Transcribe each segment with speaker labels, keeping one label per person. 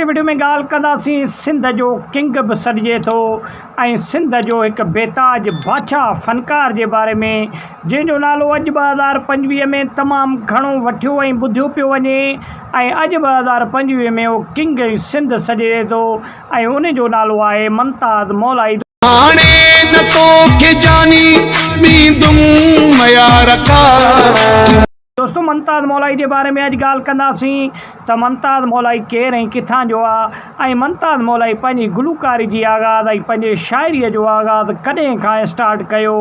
Speaker 1: Video में गाल कंदासीं सिंध जो किंग बि सॾिजे थो ऐं सिंध जो हिकु बेताज बादशाह फ़नकार जे बारे में जंहिंजो नालो अॼु 2025 में तमामु घणो वठियो ऐं ॿुधियो पियो वञे ऐं अॼु 2025 में उहो किंग सिंध सॾिजे थो ऐं उन जो नालो आहे मुमताज़ मौलाई। दोस्तों मुमताज़ मौलाई के बारे में अॼु ॻाल्हि कंदासीं त मुमताज़ मौलाई केरु ऐं किथां जो आहे ऐं मुमताज़ मौलाई पंहिंजी गुलूकारी जी आगाज़ ऐं पंहिंजे शाइरीअ जो आगाज़ कॾहिं खां स्टार्ट कयो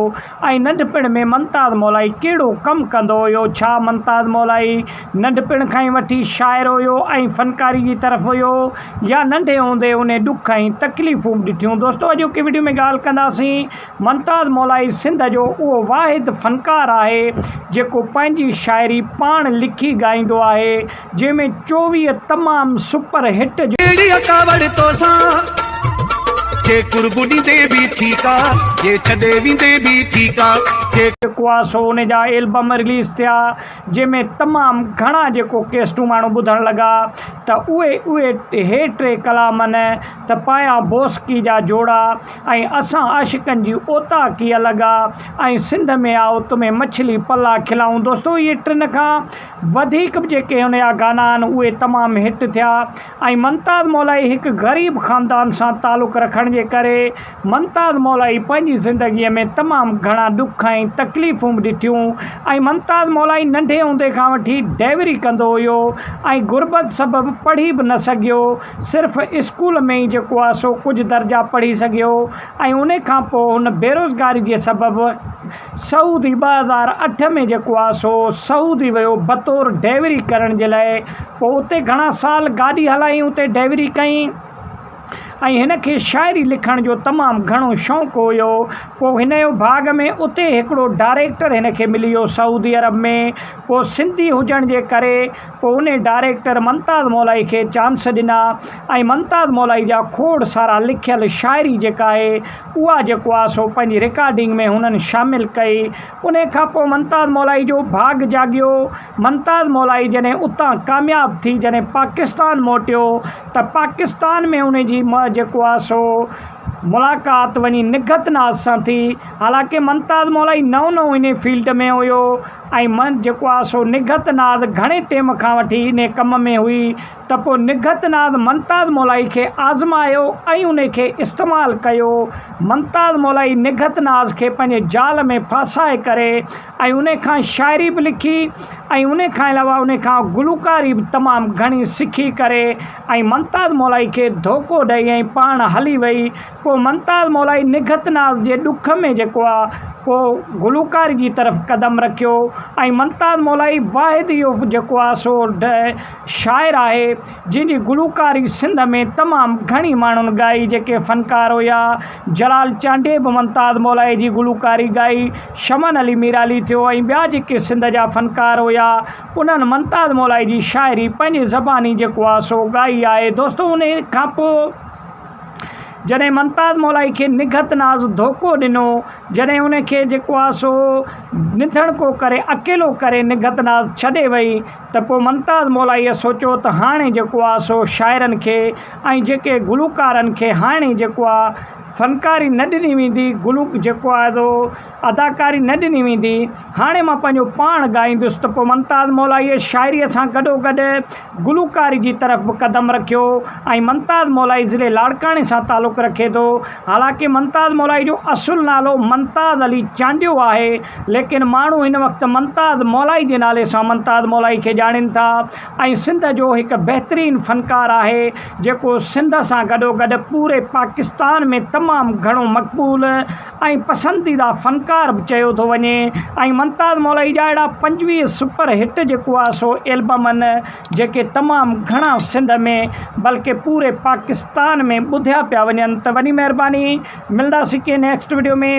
Speaker 1: ऐं नंढपिण में मुमताज़ मौलाई कहिड़ो कमु कंदो हुयो। छा मुमताज़ मौलाई नंढपिण खां ई वठी शाइर हुयो ऐं फ़नकारी जी तरफ़ हुयो या नंढे हूंदे उन ॾुख ऐं तकलीफ़ूं ॾिठियूं। दोस्तों अॼोकी वीडियो में ॻाल्हि कंदासीं मुमताज़ मौलाई सिंध जो उहो वाहिद फ़नकार आहे जेको पंहिंजी शाइरी पाण लिखी गाईंदो आहे जंहिंमें 24 तमामु सुपर हिट जेको आहे सो उन जा एल्बम रिलीज़ थिया जंहिंमें तमामु घणा जेको केस्टूं माण्हू ॿुधणु लॻा त उहे हे टे कलाम न त पाया बोस्की जा जोड़ा ऐं असां आशिकनि जी ओता कीअं लॻा ऐं सिंध में आओ तुम्हें मछली पला खिलाऊं। दोस्तों इहे टिनि खां वधीक जेके हुन जा गाना आहिनि उहे तमामु हिट थिया ऐं मुमताज़ मौलाई हिकु ग़रीब ख़ानदान सां तालुक़ु रखण जे करे मुमताज़ मौलाई पंहिंजी ज़िंदगीअ में तमामु घणा ॾुख ऐं तकलीफ़ूं बि ॾिठियूं ऐं मुमताज़ मौलाई नंढे हूंदे खां वठी डाइवरी कंदो हुयो ऐं गुरबत सबबि पढ़ी बि न सघियो, सिर्फ़ु स्कूल में ई जेको आहे सो कुझु दर्जा पढ़ी सघियो ऐं उन खां पोइ हुन बेरोज़गारी जे सबबि सऊदी 2008 में जेको आहे सो सऊदी वियो बतौर डाइवरी करण जे लाइ। पोइ उते घणा साल गाॾी हलाई उते डाइवरी कई ऐं हिन खे शाइरी लिखण जो तमामु घणो शौक़ु हुयो। पोइ हिन जो भाग में उते हिकिड़ो डायरेक्टर हिन खे मिली वियो सऊदी अरब में। पोइ सिंधी हुजण जे करे पोइ उन डायरेक्टर मुमताज़ मौलाई खे चांस ॾिना ऐं मुमताज़ मौलाई जा खोड़ सारा लिखियल शाइरी जेका आहे उहा जेको आहे सो पंहिंजी रिकॉर्डिंग में हुननि शामिलु कई। उन खां पोइ मुमताज़ मौलाई जो भाग जाॻियो। मुमताज़ मौलाई जॾहिं उतां कामयाबु थी जॾहिं पाकिस्तान मोटियो त पाकिस्तान में उन जी जेको आहे सो मुलाक़ात वञी निगत नाज़ सां थी। हालांकि मुमताज़ मौलाई नओं इन फील्ड में हुयो ऐं जेको आहे सो निगत नाज़ घणे टाइम खां वठी इन कम में हुई त पोइ निगत नाज़ मुमताज़ मौलाई खे आज़मायो ऐं उन खे इस्तेमालु कयो। मुमताज़ मौलाई निगत नाज़ खे पंहिंजे जाल में फासाए करे ऐं उन खां शाइरी बि लिखी ऐं उन खां अलावा उन खां गुलूकारी बि तमामु घणी सिखी करे ऐं मुमताज़ मौलाई खे धोखो ॾेई ऐं पाण हली वई। पोइ मुमताज़ मौलाई निगत नाज़ जे ॾुख में जेको आहे पोइ गुलूकारी जी तरफ़ क़दम रखियो ऐं मुमताज़ मौलाई वाहिद इहो जेको आहे सो शाइर आहे जंहिंजी गुलूकारी सिंध में तमामु घणी माण्हुनि ॻाई जेके फ़नकार हुया। जलाल चांडे बि मुमताज़ मौलाई जी गुलूकारी ॻाई, शमन अली मीराली थियो ऐं ॿिया जेके सिंध जा फ़नकार हुया उन्हनि मुमताज़ मौलाई जी शाइरी पंहिंजी ज़बानी जेको आहे सो ॻाई आहे। दोस्तों उन खां पोइ जॾहिं मुमताज़ मौलाई खे निगत नाज़ धोखो ॾिनो, जॾहिं उन खे जेको आहे सो निधण को करे अकेलो करे निगत नाज़ छॾे वई त पोइ मुमताज़ मौलाईअ सोचियो त हाणे जेको आहे सो शाइरनि खे ऐं जेके गुलूकारनि खे हाणे जेको आहे फ़नकारी न ॾिनी वेंदी, जेको आहे सो अदाकारी न ॾिनी वेंदी, हाणे मां पंहिंजो पाण ॻाईंदुसि। त पोइ मुमताज़ मौलाईअ शाइरीअ सां गॾोगॾु गुलूकारी जी तरफ़ बि क़दम रखियो ऐं मुमताज़ मौलाई ज़िले लाड़काणे सां तालुक़ु रखे थो। हालांकि मुमताज़ मौलाई जो असुलु नालो मुमताज़ अली चांडियो आहे लेकिन माण्हू हिन वक़्तु मुमताज़ मौलाई जे नाले सां मुमताज़ मौलाई खे ॼाणनि था ऐं सिंध जो हिकु बहितरीनु फ़नकार आहे जेको सिंध सां गॾोगॾु पूरे पाकिस्तान में तमामु घणो मक़बूल ऐं पसंदीदा फ़नकार बि चयो थो वञे। ऐं मुमताज़ मौलाई जा अहिड़ा 25 सुपर हिट जेको आहे सो एल्बम आहिनि जेके तमामु घणा सिंध में बल्कि पूरे पाकिस्तान में ॿुधिया पिया वञनि। त वॾी महिरबानी, मिलंदासीं के नेक्स्ट वीडियो में।